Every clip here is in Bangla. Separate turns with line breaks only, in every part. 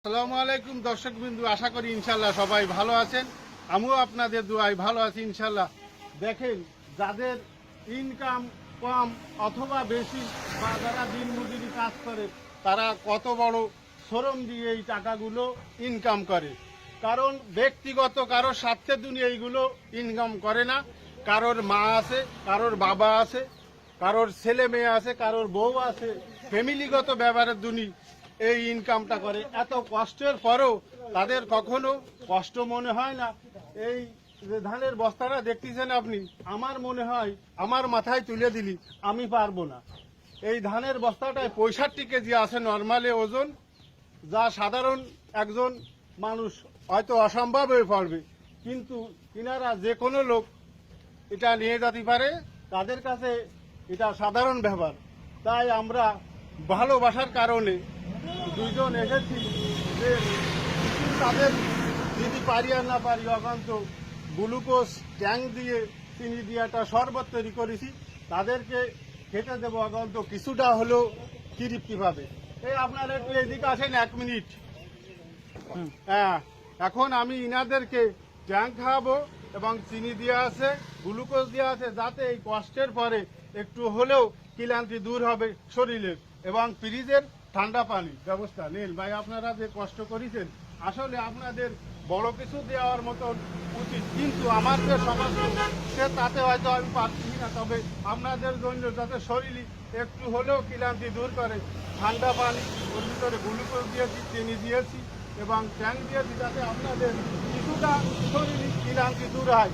আসসালামু আলাইকুম দর্শক বিন্দু, আশা করি ইনশাল্লাহ সবাই ভালো আছেন। আমিও আপনাদের দোয়ায় ভালো আছি ইনশাল্লাহ। দেখেন, যাদের ইনকাম কম অথবা বেশি বা যারা দিনমজুরি কাজ করে, তারা কত বড় শ্রম দিয়ে এই টাকাগুলো ইনকাম করে। কারণ ব্যক্তিগত কারোর স্বার্থের দুনিয়া এইগুলো ইনকাম করে না। কারোর মা আছে, কারোর বাবা আছে, কারোর ছেলে মেয়ে আছে, কারোর বউ আছে, ফ্যামিলিগত ব্যাপারের দুনি এই ইনকামটা করে। এত কষ্টের পরেও তাদের কখনো কষ্ট মনে হয় না। এই যে ধানের বস্তাটা দেখতেছেন আপনি, আমার মনে হয় আমার মাথায় তুলে দিলি আমি পারবো না। এই ধানের বস্তাটায় 65 কেজি আছে নর্মালি ওজন, যা সাধারণ একজন মানুষ হয়তো অসম্ভব হয়ে পড়বে, কিন্তু ইনারা যে কোনো লোক এটা নিয়ে যেতে পারে, তাদের কাছে এটা সাধারণ ব্যাপার। তাই আমরা ভালোবাসার কারণে দুইজন এসেছি যে তাদের যদি পারি আর না পারি অকান্ত গ্লুকোজ ট্যাঙ্ক দিয়ে চিনি দিয়ে একটা শরবত তৈরি করেছি, তাদেরকে খেতে দেবো অকান্ত কিছুটা হলেও তৃপ্তি পাবে। এই আপনারা একটু এদিকে আসেন 1 মিনিট। হ্যাঁ, এখন আমি ইনাদেরকে ট্যাঙ্ক খাওয়াবো এবং চিনি দেওয়া আছে, গ্লুকোজ দেওয়া আছে, যাতে এই কষ্টের পরে একটু হলেও ক্লান্তি দূর হবে শরীরের। এবং ফ্রিজের ঠান্ডা পানির ব্যবস্থা নেন। ভাই, আপনারা যে কষ্ট করেছেন, আসলে আপনাদের বড় কিছু দেওয়ার মতো উচিত, কিন্তু আমার যে সমস্ত সে তাতে হয়তো আমি পারছি না। তবে আপনাদের জন্য যাতে শরীর একটু হলেও ক্লান্তি দূর করে, ঠান্ডা পানি, ওর ভিতরে গ্লুকোজ দিয়েছি, চিনি দিয়েছি এবং ট্যাঙ্ক দিয়েছি, যাতে আপনাদের কিছুটা শরীর ক্লান্তি দূর হয়।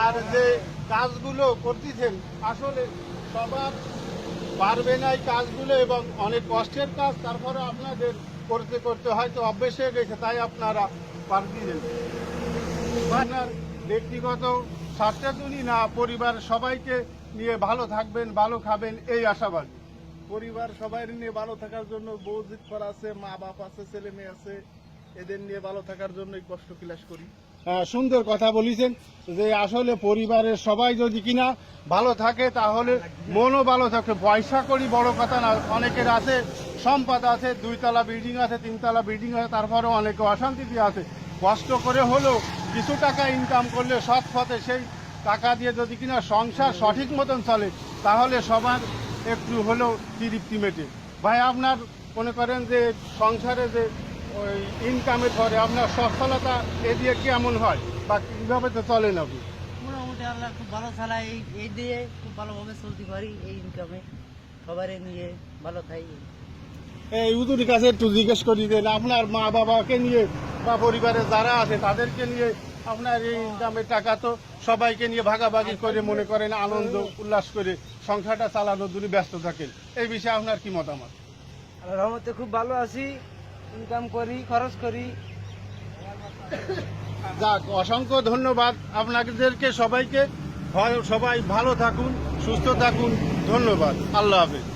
আর যে কাজগুলো করতেছেন, আসলে সবার পারবে না এই কাজগুলো এবং অনেক কষ্টের কাজ, তারপরে আপনাদের করতে করতে হয়তো অভ্যেস হয়ে গেছে, তাই আপনারা পারবেন। আপনার ব্যক্তিগত স্বার্থের জন্য না, পরিবার সবাইকে নিয়ে ভালো থাকবেন, ভালো খাবেন, এই আশাবাদী।
পরিবার সবাই নিয়ে ভালো থাকার জন্য বউ জিত করা আছে, মা বাপ আছে, ছেলে মেয়ে আছে, এদের নিয়ে ভালো থাকার জন্য এই কষ্ট ক্লাস করি।
হ্যাঁ, সুন্দর কথা বলেছেন যে আসলে পরিবারের সবাই যদি কিনা ভালো থাকে তাহলে মনও ভালো থাকে। পয়সা করি বড় কথা না, অনেকের আছে সম্পদ আছে, 2 তলা বিল্ডিং আছে, 3 তলা বিল্ডিং আছে, তারপরেও অনেকে অশান্তিতে আছে। কষ্ট করে হলেও কিছু টাকা ইনকাম করলে সৎ পথে সেই টাকা দিয়ে যদি কিনা সংসার সঠিক মতন চলে, তাহলে সবার একটু হলেও তৃপ্তি মেটে। ভাই, আপনার মনে করেন যে সংসারে যে ওই ইনকামের পরে আপনার সচ্ছলতা এ দিয়ে কেমন হয় বা কীভাবে তো চলেন আপনি?
মোটামুটি আল্লাহ খুব ভালো চালায়, এই দিয়ে খুব ভালোভাবে চলতে পারি। এই ইনকামে সবারই নিয়ে ভালো থাকি।
এই উদুরির কাছে একটু জিজ্ঞেস করি দেন, আপনার মা বাবাকে নিয়ে বা পরিবারের যারা আছে তাদেরকে নিয়ে আপনার এই ইনকামের টাকা তো সবাইকে নিয়ে ভাগাভাগি করে মনে করেন আনন্দ উল্লাস করে সংসারটা চালানোর জন্য ব্যস্ত থাকেন, এই বিষয়ে আপনার কি মতামত?
আল্লাহর রহমতে খুব ভালো আছি, ইনকাম করি, খরচ করি।
যাক, অসংখ্য ধন্যবাদ আপনাদেরকে সবাইকে। সবাই ভালো থাকুন, সুস্থ থাকুন, ধন্যবাদ, আল্লাহ হাফেজ।